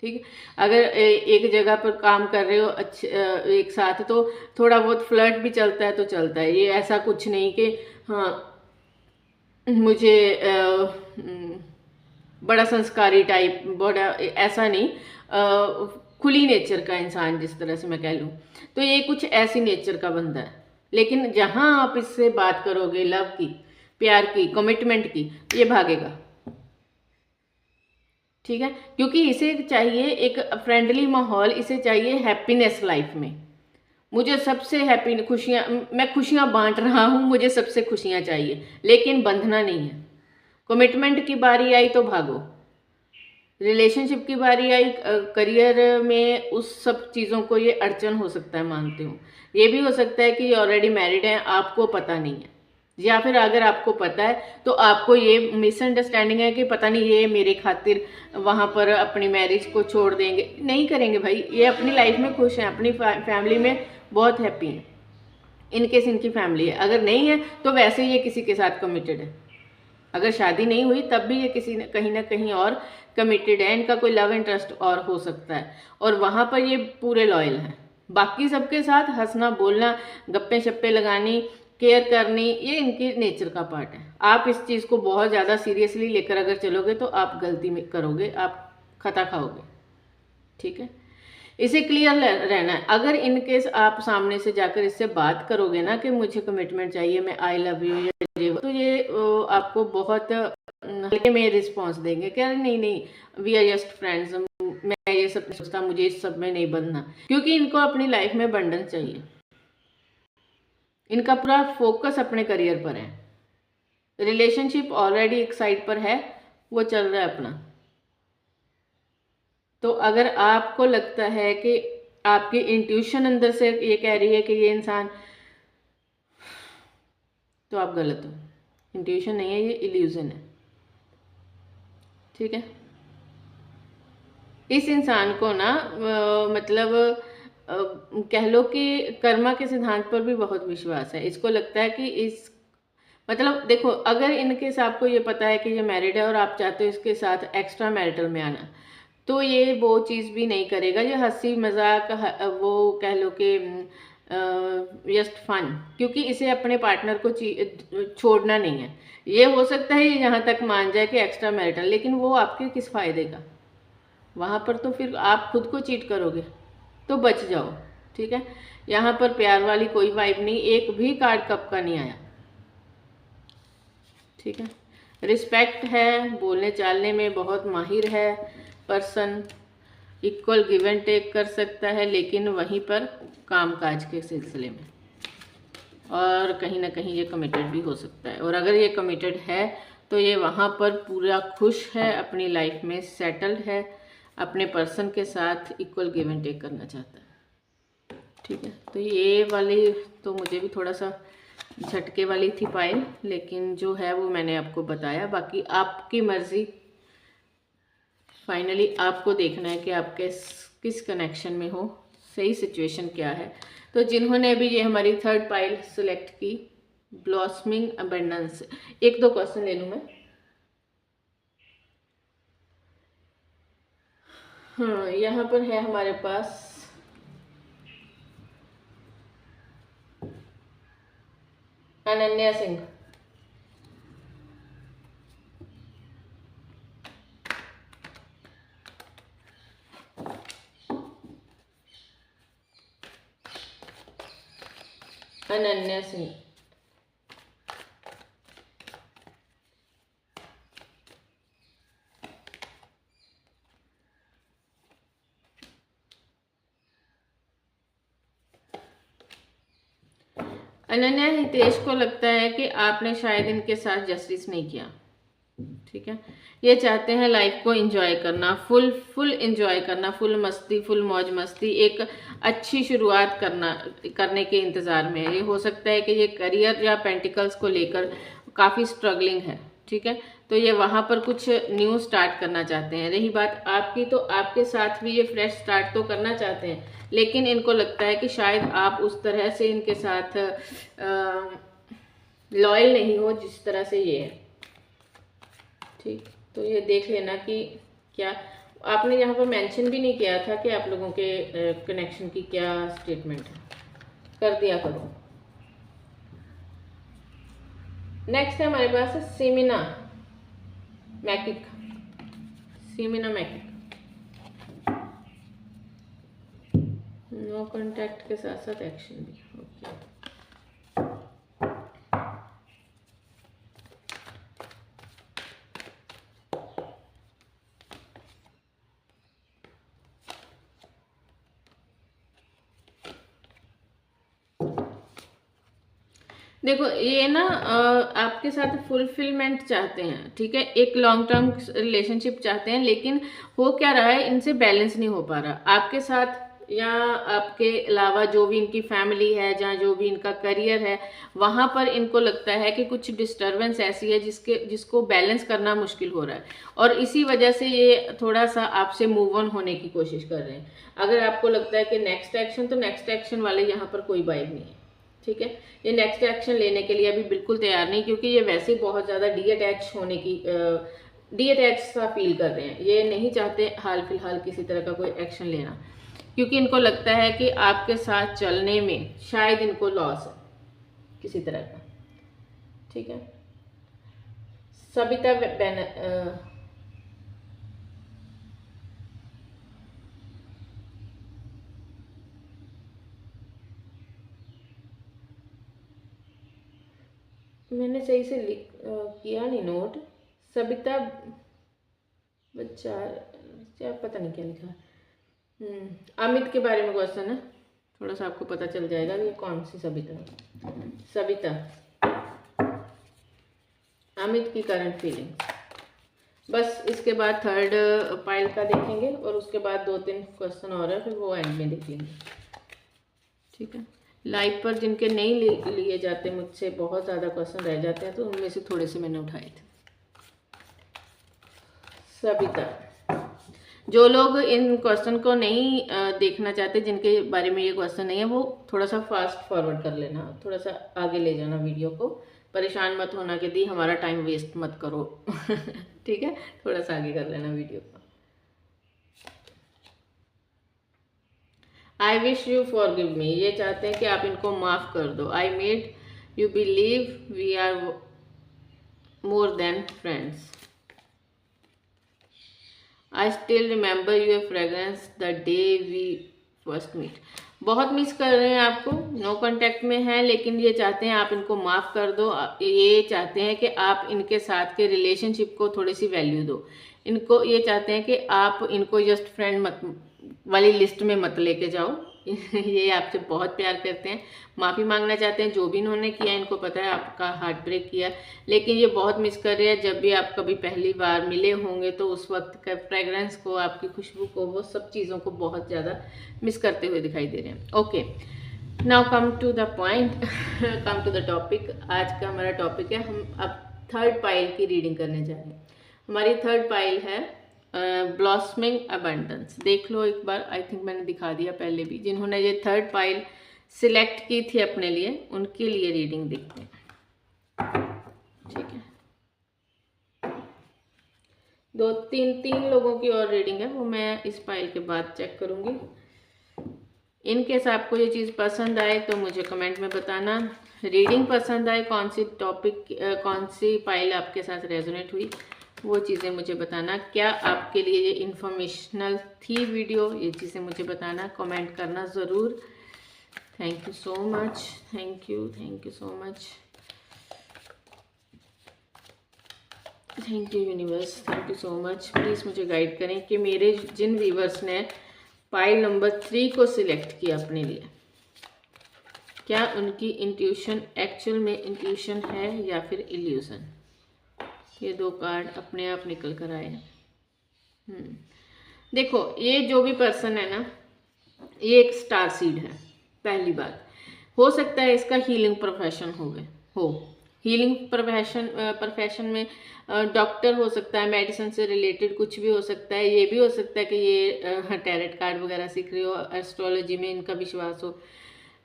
ठीक है। अगर एक जगह पर काम कर रहे हो अच्छे एक साथ, तो थोड़ा बहुत फ्लर्ट भी चलता है तो चलता है। ये ऐसा कुछ नहीं कि हाँ मुझे बड़ा संस्कारी टाइप, बड़ा, ऐसा नहीं। खुली नेचर का इंसान, जिस तरह से मैं कह लूँ, तो ये कुछ ऐसी नेचर का बंदा है। लेकिन जहाँ आप इससे बात करोगे लव की, प्यार की, कमिटमेंट की, ये भागेगा। ठीक है, क्योंकि इसे चाहिए एक फ्रेंडली माहौल, इसे चाहिए हैप्पीनेस लाइफ में। मुझे सबसे हैप्पी खुशियाँ, मैं खुशियाँ बांट रहा हूँ, मुझे सबसे खुशियाँ चाहिए, लेकिन बंधना नहीं है। कमिटमेंट की बारी आई तो भागो, रिलेशनशिप की बारी आई, करियर में, उस सब चीज़ों को ये अड़चन हो सकता है, मानती हूँ। ये भी हो सकता है कि ये ऑलरेडी मैरिड हैं, आपको पता नहीं है, या फिर अगर आपको पता है तो आपको ये मिसअंडरस्टैंडिंग है कि पता नहीं ये मेरे खातिर वहाँ पर अपनी मैरिज को छोड़ देंगे। नहीं करेंगे भाई, ये अपनी लाइफ में खुश हैं, अपनी फैमिली में बहुत हैप्पी हैं, इनकेस इनकी फैमिली है। अगर नहीं है तो वैसे ये किसी के साथ कमिटेड है। अगर शादी नहीं हुई तब भी ये किसी ने कहीं ना कहीं और कमिटेड है, इनका कोई लव इंटरेस्ट और हो सकता है, और वहाँ पर ये पूरे लॉयल हैं। बाकी सबके साथ हंसना बोलना, गप्पे शप्पे लगानी, केयर करनी, ये इनकी नेचर का पार्ट है। आप इस चीज़ को बहुत ज़्यादा सीरियसली लेकर अगर चलोगे तो आप गलती में करोगे, आप खता खाओगे। ठीक है, इसे क्लियर रहना है। अगर इन केस आप सामने से जाकर इससे बात करोगे ना कि मुझे कमिटमेंट चाहिए, मैं आई लव यू, तो ये आपको बहुत हल्के में रिस्पॉन्स देंगे, क्या नहीं नहीं वी आर जस्ट फ्रेंड्स, मैं ये सब सोचता, मुझे इस सब में नहीं बनना, क्योंकि इनको अपनी लाइफ में बंधन चाहिए। इनका पूरा फोकस अपने करियर पर है। रिलेशनशिप ऑलरेडी एक साइड पर है, वो चल रहा है अपना। तो अगर आपको लगता है कि आपकी इंट्यूशन अंदर से ये कह रही है कि ये इंसान, तो आप गलत हो। इंट्यूशन नहीं है, ये इल्यूजन है। ठीक है, इस इंसान को ना मतलब कह लो कि कर्मा के सिद्धांत पर भी बहुत विश्वास है। इसको लगता है कि इस मतलब देखो, अगर इनकेस आपको ये पता है कि ये मैरिड है और आप चाहते हो इसके साथ एक्स्ट्रा मैरिटल में आना, तो ये वो चीज़ भी नहीं करेगा। ये हंसी मजाक, वो कह लो कि जस्ट फन, क्योंकि इसे अपने पार्टनर को छोड़ना नहीं है। ये हो सकता है यहाँ तक मान जाए कि एक्स्ट्रा मैरिटल, लेकिन वो आपके किस फायदे का? वहाँ पर तो फिर आप खुद को चीट करोगे, तो बच जाओ। ठीक है, यहाँ पर प्यार वाली कोई वाइब नहीं, एक भी कार्ड कप का नहीं आया। ठीक है, रिस्पेक्ट है, बोलने चालने में बहुत माहिर है person, equal give and take कर सकता है, लेकिन वहीं पर कामकाज के सिलसिले में और कहीं ना कहीं ये कमिटेड भी हो सकता है। और अगर ये कमिटेड है तो ये वहाँ पर पूरा खुश है, अपनी लाइफ में सेटल्ड है, अपने पर्सन के साथ इक्वल गिव एंड टेक करना चाहता है। ठीक है, तो ये वाली तो मुझे भी थोड़ा सा झटके वाली थी पायल, लेकिन जो है वो मैंने आपको बताया। बाकी आपकी मर्ज़ी, फाइनली आपको देखना है कि आप किस कनेक्शन में हो, सही सिचुएशन क्या है। तो जिन्होंने भी ये हमारी थर्ड पाइल सिलेक्ट की, ब्लॉसमिंग अबंडेंस, एक दो क्वेश्चन ले लूँ मैं। हाँ, यहाँ पर है हमारे पास अनन्या सिंह, अनन्या सिंह। अनन्या, हितेश को लगता है कि आपने शायद इनके साथ जस्टिस नहीं किया। ठीक है, ये चाहते हैं लाइफ को एंजॉय करना, फुल एंजॉय करना, फुल मस्ती, फुल मौज मस्ती, एक अच्छी शुरुआत करने के इंतज़ार में है। ये हो सकता है कि ये करियर या पेंटिकल्स को लेकर काफ़ी स्ट्रगलिंग है। ठीक है, तो ये वहाँ पर कुछ न्यू स्टार्ट करना चाहते हैं। रही बात आपकी, तो आपके साथ भी ये फ्रेश स्टार्ट तो करना चाहते हैं, लेकिन इनको लगता है कि शायद आप उस तरह से इनके साथ लॉयल नहीं हो जिस तरह से ये है। ठीक, तो ये देख लेना कि क्या आपने यहाँ पर मेंशन भी नहीं किया था कि आप लोगों के कनेक्शन की क्या स्टेटमेंट है, कर दिया करो। नेक्स्ट है हमारे पास सीमिना मैकिक। सीमिना मैकिक, नो कॉन्टैक्ट के साथ साथ एक्शन भी। ओके, देखो ये ना आपके साथ फुलफिलमेंट चाहते हैं, ठीक है, एक लॉन्ग टर्म रिलेशनशिप चाहते हैं, लेकिन हो क्या रहा है, इनसे बैलेंस नहीं हो पा रहा आपके साथ, या आपके अलावा जो भी इनकी फैमिली है, जहाँ जो भी इनका करियर है, वहाँ पर इनको लगता है कि कुछ डिस्टरबेंस ऐसी है जिसको बैलेंस करना मुश्किल हो रहा है, और इसी वजह से ये थोड़ा सा आपसे मूव ऑन होने की कोशिश कर रहे हैं। अगर आपको लगता है कि नेक्स्ट एक्शन, तो नेक्स्ट एक्शन वाले यहाँ पर कोई वाइब नहीं है, ठीक है। ये नेक्स्ट एक्शन लेने के लिए अभी बिल्कुल तैयार नहीं, क्योंकि ये वैसे ही बहुत ज़्यादा डी अटैच सा फील कर रहे हैं। ये नहीं चाहते हाल फिलहाल किसी तरह का कोई एक्शन लेना, क्योंकि इनको लगता है कि आपके साथ चलने में शायद इनको लॉस है किसी तरह का, ठीक है। सबिता मैंने सही से किया नहीं नोट। सबिता बच्चा, क्या पता नहीं क्या लिखा। अमित के बारे में क्वेश्चन है, थोड़ा सा आपको पता चल जाएगा ये कौन सी सबिता है। सबिता, अमित की करंट फीलिंग, बस इसके बाद थर्ड पाइल का देखेंगे, और उसके बाद 2-3 क्वेश्चन और है, फिर वो एंड में देख लेंगे, ठीक है। लाइव पर जिनके नहीं लिए जाते, मुझसे बहुत ज़्यादा क्वेश्चन रह जाते हैं, तो उनमें से थोड़े से मैंने उठाए थे। सबिता, जो लोग इन क्वेश्चन को नहीं देखना चाहते, जिनके बारे में ये क्वेश्चन नहीं है, वो थोड़ा सा फास्ट फॉरवर्ड कर लेना, थोड़ा सा आगे ले जाना वीडियो को, परेशान मत होना कि दी हमारा टाइम वेस्ट मत करो ठीक है, थोड़ा सा आगे कर लेना वीडियो को। I wish you forgive me, ये चाहते हैं कि आप इनको माफ़ कर दो। I made you believe we are more than friends. I still remember your fragrance the day we first meet. बहुत मिस कर रहे हैं आपको, नो कांटेक्ट में है, लेकिन ये चाहते हैं आप इनको माफ़ कर दो। ये चाहते हैं कि आप इनके साथ के रिलेशनशिप को थोड़ी सी वैल्यू दो। इनको ये चाहते हैं कि आप इनको जस्ट फ्रेंड मत वाली लिस्ट में मत लेके जाओ ये आपसे बहुत प्यार करते हैं, माफ़ी मांगना चाहते हैं जो भी इन्होंने किया, इनको पता है आपका हार्ट ब्रेक किया, लेकिन ये बहुत मिस कर रहे हैं। जब भी आप कभी पहली बार मिले होंगे तो उस वक्त का फ्रेगरेंस को, आपकी खुशबू को, वो सब चीज़ों को बहुत ज़्यादा मिस करते हुए दिखाई दे रहे हैं। Okay, now come to the point, come to the topic. आज का हमारा टॉपिक है, हम अब थर्ड पाइल की रीडिंग करने जा रहे हैं। हमारी थर्ड पाइल है ब्लॉसमिंग अबंडेंस। देख लो एक बार, आई थिंक मैंने दिखा दिया पहले भी। जिन्होंने ये थर्ड पाइल सिलेक्ट की थी अपने लिए, उनके लिए रीडिंग देखते हैं, ठीक है। तीन लोगों की और रीडिंग है, वो मैं इस पाइल के बाद चेक करूंगी। इनकेस आपको ये चीज़ पसंद आए तो मुझे कमेंट में बताना। रीडिंग पसंद आए, कौन सी टॉपिक, कौन सी पाइल आपके साथ रेजोनेट हुई, वो चीज़ें मुझे बताना। क्या आपके लिए ये इन्फॉर्मेशनल थी वीडियो, ये चीज़ें मुझे बताना, कमेंट करना ज़रूर। Thank you so much, thank you so much, thank you universe, thank you so much. Please मुझे गाइड करें कि मेरे जिन व्यूवर्स ने पाइल नंबर 3 को सिलेक्ट किया अपने लिए, क्या उनकी इंट्यूशन एक्चुअल में इंट्यूशन है या फिर इल्यूज़न। ये 2 कार्ड अपने आप निकल कर आए हैं। देखो, ये जो भी पर्सन है ना, ये एक स्टार सीड है। पहली बात, हो सकता है इसका हीलिंग प्रोफेशन हो हीलिंग प्रोफेशन में डॉक्टर हो सकता है, मेडिसिन से रिलेटेड कुछ भी हो सकता है। ये भी हो सकता है कि ये टैरेट कार्ड वगैरह सीख रही हो, एस्ट्रोलॉजी में इनका विश्वास हो।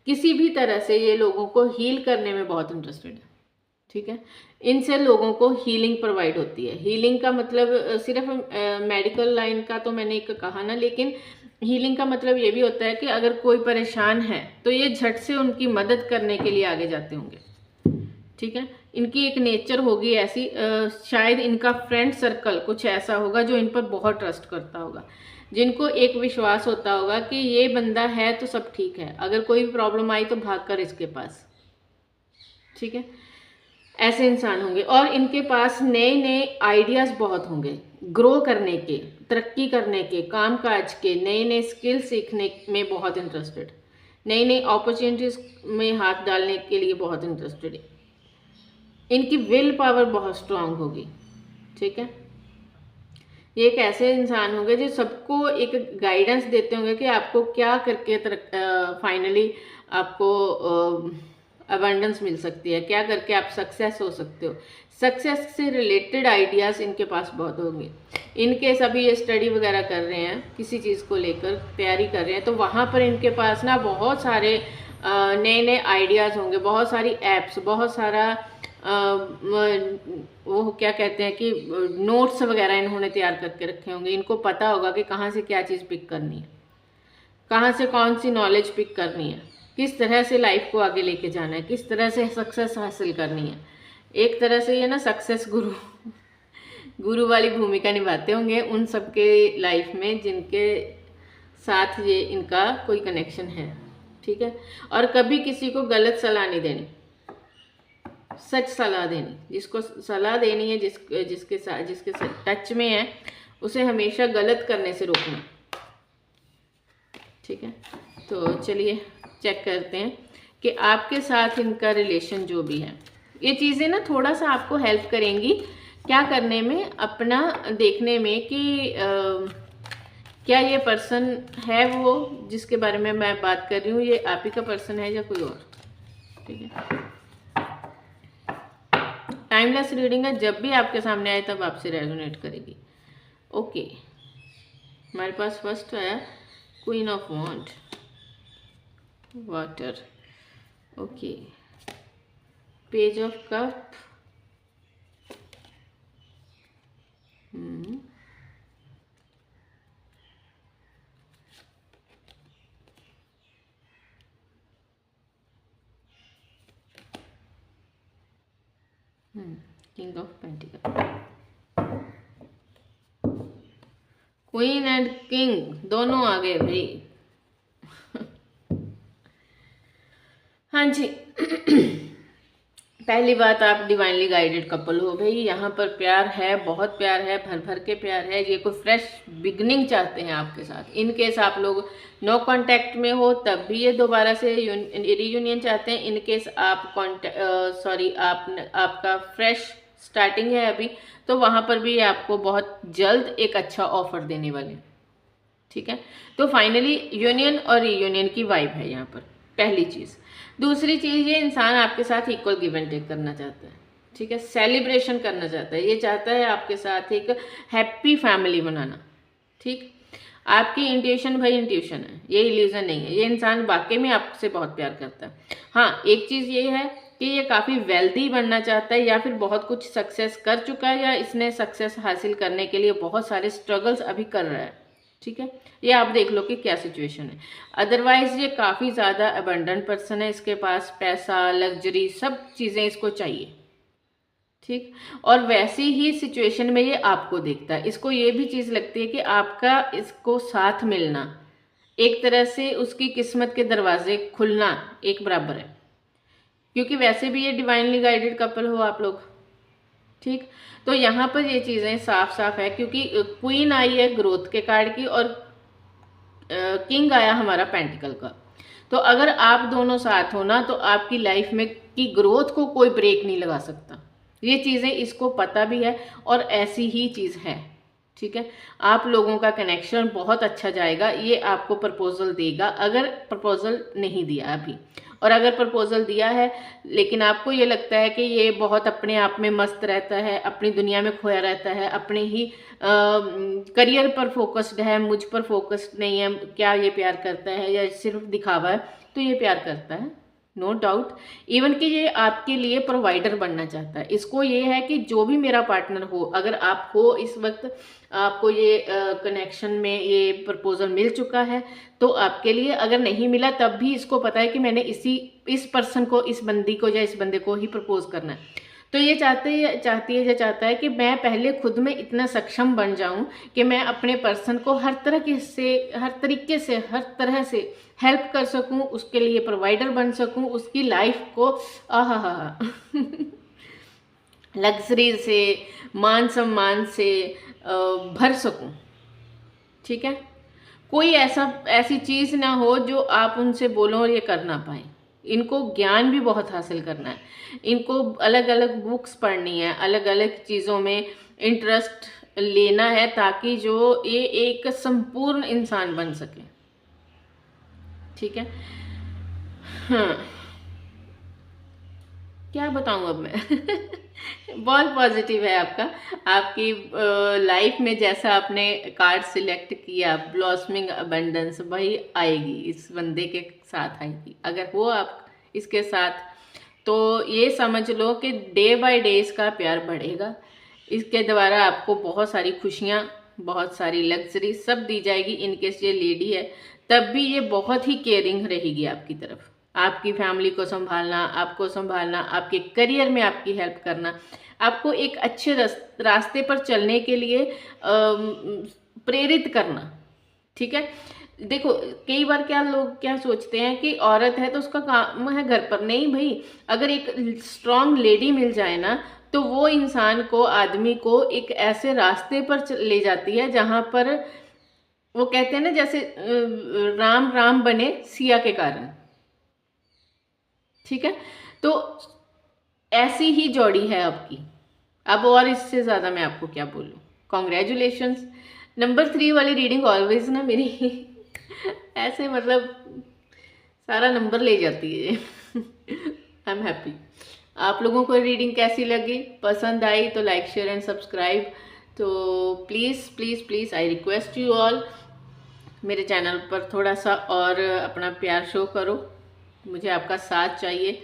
किसी भी तरह से ये लोगों को हील करने में बहुत इंटरेस्टेड है, ठीक है। इनसे लोगों को हीलिंग प्रोवाइड होती है। हीलिंग का मतलब सिर्फ मेडिकल लाइन का तो मैंने एक कहा ना, लेकिन हीलिंग का मतलब ये भी होता है कि अगर कोई परेशान है तो ये झट से उनकी मदद करने के लिए आगे जाते होंगे, ठीक है। इनकी एक नेचर होगी ऐसी, शायद इनका फ्रेंड सर्कल कुछ ऐसा होगा जो इन पर बहुत ट्रस्ट करता होगा। जिनको एक विश्वास होता होगा कि ये बंदा है तो सब ठीक है, अगर कोई भी प्रॉब्लम आई तो भाग कर इसके पास, ठीक है। ऐसे इंसान होंगे और इनके पास नए नए आइडियाज़ बहुत होंगे, ग्रो करने के, तरक्की करने के, काम काज के, नए नए स्किल सीखने में बहुत इंटरेस्टेड, नई नई अपॉर्चुनिटीज़ में हाथ डालने के लिए बहुत इंटरेस्टेड। इनकी विल पावर बहुत स्ट्रांग होगी, ठीक है। ये एक ऐसे इंसान होंगे जो सबको एक गाइडेंस देते होंगे कि आपको क्या करके फाइनली आपको अबंडेंस मिल सकती है, क्या करके आप सक्सेस हो सकते हो। सक्सेस से रिलेटेड आइडियाज़ इनके पास बहुत होंगे। इनके सभी ये स्टडी वगैरह कर रहे हैं, किसी चीज़ को लेकर तैयारी कर रहे हैं, तो वहाँ पर इनके पास ना बहुत सारे नए नए आइडियाज़ होंगे, बहुत सारी एप्स, बहुत सारा वो क्या कहते हैं कि नोट्स वगैरह इन्होंने तैयार करके रखे होंगे। इनको पता होगा कि कहाँ से क्या चीज़ पिक करनी है, कहाँ से कौन सी नॉलेज पिक करनी है, किस तरह से लाइफ को आगे लेके जाना है, किस तरह से सक्सेस हासिल करनी है। एक तरह से ये ना सक्सेस गुरु वाली भूमिका निभाते होंगे उन सबके लाइफ में जिनके साथ ये इनका कोई कनेक्शन है, ठीक है। और कभी किसी को गलत सलाह नहीं देनी, सच सलाह देनी। जिसको सलाह देनी है, जिसके टच में है, उसे हमेशा गलत करने से रोकना, ठीक है। तो चलिए चेक करते हैं कि आपके साथ इनका रिलेशन जो भी है, ये चीज़ें ना थोड़ा सा आपको हेल्प करेंगी क्या करने में, अपना देखने में कि क्या ये पर्सन है वो जिसके बारे में मैं बात कर रही हूँ, ये आप ही का पर्सन है या कोई और, ठीक है। टाइमलेस रीडिंग है, जब भी आपके सामने आए तब आपसे रेजोनेट करेगी। ओके, हमारे पास फर्स्ट आया queen of wand, water, okay, page of cup, king of pentacle, queen and king दोनों आ गए भाई। हाँ जी। पहली बात, आप डिवाइनली गाइडेड कपल हो भाई। यहाँ पर प्यार है, बहुत प्यार है, भर भर के प्यार है। ये कोई फ्रेश बिगनिंग चाहते हैं आपके साथ। इन केस आप लोग नो कांटेक्ट में हो तब भी ये दोबारा से रियूनियन चाहते हैं। इन केस आप आपका फ्रेश स्टार्टिंग है अभी, तो वहाँ पर भी आपको बहुत जल्द एक अच्छा ऑफर देने वाले हैं, ठीक है। तो फाइनली यूनियन और रीयूनियन की वाइब है यहाँ पर, पहली चीज़। दूसरी चीज़, ये इंसान आपके साथ इक्वल गिव एंड टेक करना चाहता है, ठीक है। सेलिब्रेशन करना चाहता है, ये चाहता है आपके साथ एक हैप्पी फैमिली बनाना, ठीक। आपकी इंट्यूशन भाई इंट्यूशन है, ये इल्यूजन नहीं है। ये इंसान वाकई में आपसे बहुत प्यार करता है। हाँ, एक चीज़ ये है कि ये काफ़ी वेल्दी बनना चाहता है, या फिर बहुत कुछ सक्सेस कर चुका है, या इसने सक्सेस हासिल करने के लिए बहुत सारे स्ट्रगल्स अभी कर रहा है, ठीक है। ये आप देख लो कि क्या सिचुएशन है। अदरवाइज ये काफ़ी ज़्यादा अबंडेंट पर्सन है, इसके पास पैसा, लग्जरी, सब चीज़ें इसको चाहिए, ठीक। और वैसी ही सिचुएशन में ये आपको देखता है। इसको ये भी चीज़ लगती है कि आपका इसको साथ मिलना एक तरह से उसकी किस्मत के दरवाजे खुलना एक बराबर है, क्योंकि वैसे भी ये डिवाइनली गाइडेड कपल हो आप लोग, ठीक। तो यहाँ पर ये चीज़ें साफ साफ है, क्योंकि क्वीन आई है ग्रोथ के कार्ड की और किंग आया हमारा पेंटिकल का। तो अगर आप दोनों साथ हो ना, तो आपकी लाइफ में की ग्रोथ को कोई ब्रेक नहीं लगा सकता। ये चीज़ें इसको पता भी है और ऐसी ही चीज़ है, ठीक है। आप लोगों का कनेक्शन बहुत अच्छा जाएगा। ये आपको प्रपोजल देगा, अगर प्रपोजल नहीं दिया अभी, और अगर प्रपोजल दिया है लेकिन आपको ये लगता है कि ये बहुत अपने आप में मस्त रहता है, अपनी दुनिया में खोया रहता है, अपने ही करियर पर फोकस्ड है, मुझ पर फोकस्ड नहीं है, क्या ये प्यार करता है या सिर्फ दिखावा है? तो ये प्यार करता है, नो डाउट। इवन कि ये आपके लिए प्रोवाइडर बनना चाहता है। इसको ये है कि जो भी मेरा पार्टनर हो, अगर आप हो इस वक्त, आपको ये कनेक्शन में ये प्रपोजल मिल चुका है, तो आपके लिए, अगर नहीं मिला तब भी इसको पता है कि मैंने इस पर्सन को, इस बंदी को या इस बंदे को ही प्रपोज करना है। तो ये चाहती है या चाहता है कि मैं पहले खुद में इतना सक्षम बन जाऊं कि मैं अपने पर्सन को हर तरीके से हर तरह से हेल्प कर सकूं, उसके लिए प्रोवाइडर बन सकूं, उसकी लाइफ को आहा लग्जरी से, मान सम्मान से भर सकूं। ठीक है, कोई ऐसी चीज़ ना हो जो आप उनसे बोलो और ये कर ना पाए। इनको ज्ञान भी बहुत हासिल करना है, इनको अलग अलग बुक्स पढ़नी है, अलग अलग चीज़ों में इंटरेस्ट लेना है, ताकि जो ये एक संपूर्ण इंसान बन सके। ठीक है, हाँ, क्या बताऊँ अब मैं बहुत पॉजिटिव है आपका, आपकी लाइफ में जैसा आपने कार्ड सिलेक्ट किया, ब्लॉसमिंग अबंडेंस, वही आएगी, इस बंदे के साथ आएगी। अगर वो आप इसके साथ, तो ये समझ लो कि डे बाय डे इसका प्यार बढ़ेगा। इसके द्वारा आपको बहुत सारी खुशियाँ, बहुत सारी लग्जरी सब दी जाएगी। इनकेस ये लेडी है तब भी ये बहुत ही केयरिंग रहेगी आपकी तरफ, आपकी फैमिली को संभालना, आपको संभालना, आपके करियर में आपकी हेल्प करना, आपको एक अच्छे रास्ते पर चलने के लिए प्रेरित करना। ठीक है, देखो कई बार क्या लोग क्या सोचते हैं कि औरत है तो उसका काम है घर पर। नहीं भाई, अगर एक स्ट्रांग लेडी मिल जाए ना, तो वो इंसान को, आदमी को एक ऐसे रास्ते पर ले जाती है जहां पर वो कहते हैं ना, जैसे राम राम बने सिया के कारण। ठीक है, तो ऐसी ही जोड़ी है आपकी। अब और इससे ज़्यादा मैं आपको क्या बोलूँ। कॉन्ग्रेचुलेशंस। नंबर 3 वाली रीडिंग ऑलवेज ना मेरी ऐसे मतलब सारा नंबर ले जाती है आई एम हैप्पी। आप लोगों को रीडिंग कैसी लगी, पसंद आई तो लाइक शेयर एंड सब्सक्राइब। तो please please please I request you all, मेरे चैनल पर थोड़ा सा और अपना प्यार शो करो, मुझे आपका साथ चाहिए।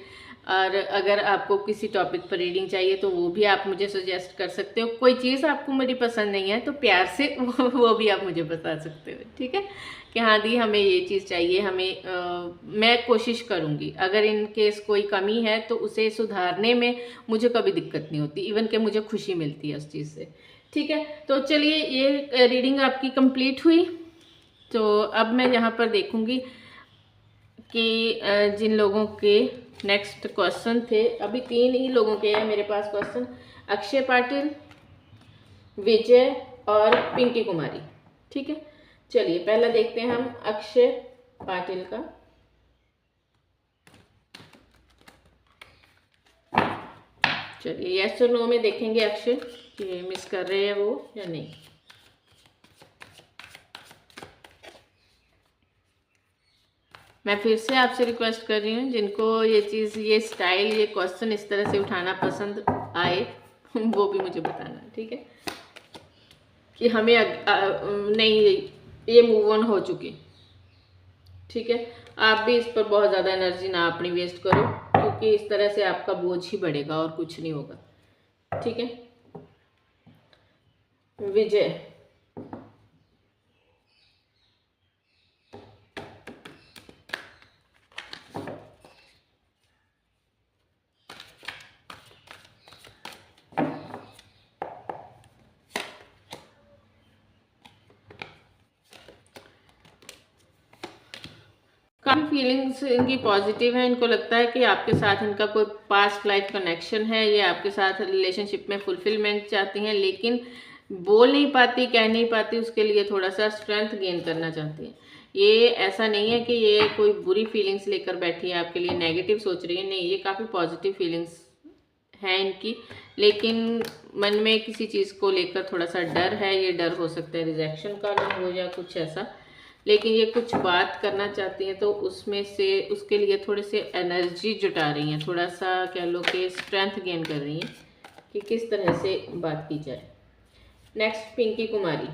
और अगर आपको किसी टॉपिक पर रीडिंग चाहिए तो वो भी आप मुझे सजेस्ट कर सकते हो। कोई चीज़ आपको मेरी पसंद नहीं है तो प्यार से वो भी आप मुझे बता सकते हो। ठीक है, कि हाँ दी हमें ये चीज़ चाहिए, मैं कोशिश करूँगी। अगर इन केस कोई कमी है तो उसे सुधारने में मुझे कभी दिक्कत नहीं होती, इवन कि मुझे खुशी मिलती है उस चीज़ से। ठीक है, तो चलिए ये रीडिंग आपकी कंप्लीट हुई। तो अब मैं यहाँ पर देखूँगी कि जिन लोगों के नेक्स्ट क्वेश्चन थे, अभी 3 ही लोगों के हैं मेरे पास क्वेश्चन, अक्षय पाटिल, विजय और पिंकी कुमारी। ठीक है, चलिए पहला देखते हैं हम अक्षय पाटिल का। चलिए यस और नो में देखेंगे अक्षय कि मिस कर रहे हैं वो या नहीं। मैं फिर से आपसे रिक्वेस्ट कर रही हूँ, जिनको ये चीज़, ये स्टाइल, ये क्वेश्चन इस तरह से उठाना पसंद आए वो भी मुझे बताना। ठीक है, कि हमें नहीं, ये मूव ऑन हो चुकी। ठीक है, आप भी इस पर बहुत ज़्यादा एनर्जी ना अपनी वेस्ट करो, क्योंकि इस तरह से आपका बोझ ही बढ़ेगा और कुछ नहीं होगा। ठीक है, विजय, काफ़ी फीलिंग्स इनकी पॉजिटिव है। इनको लगता है कि आपके साथ इनका कोई पास्ट लाइफ कनेक्शन है, ये आपके साथ रिलेशनशिप में फुलफिलमेंट चाहती हैं, लेकिन बोल नहीं पाती, कह नहीं पाती, उसके लिए थोड़ा सा स्ट्रेंथ गेन करना चाहती हैं। ये ऐसा नहीं है कि ये कोई बुरी फीलिंग्स लेकर बैठी है आपके लिए, नेगेटिव सोच रही है, नहीं, ये काफ़ी पॉजिटिव फीलिंग्स है इनकी, लेकिन मन में किसी चीज़ को लेकर थोड़ा सा डर है। ये डर हो सकता है रिजेक्शन का ना हो या कुछ ऐसा, लेकिन ये कुछ बात करना चाहती हैं तो उसमें से उसके लिए थोड़े से एनर्जी जुटा रही हैं, थोड़ा सा कह लो कि स्ट्रेंथ गेन कर रही हैं कि किस तरह से बात की जाए। नेक्स्ट पिंकी कुमारी,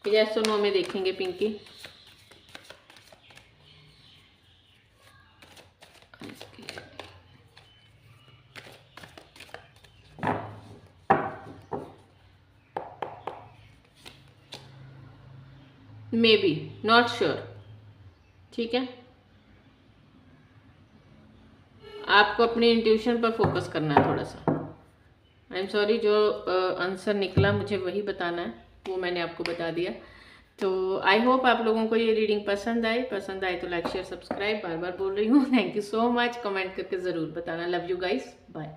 यस और नो में देखेंगे Pinky. Maybe, not sure. ठीक है, आपको अपनी इंट्यूशन पर फोकस करना है थोड़ा सा। आई एम सॉरी, जो आंसर निकला मुझे वही बताना है, वो मैंने आपको बता दिया। तो आई होप आप लोगों को ये रीडिंग पसंद आए तो लाइक शेयर सब्सक्राइब, बार बार बोल रही हूँ। Thank you so much, comment करके ज़रूर बताना। Love you guys, bye.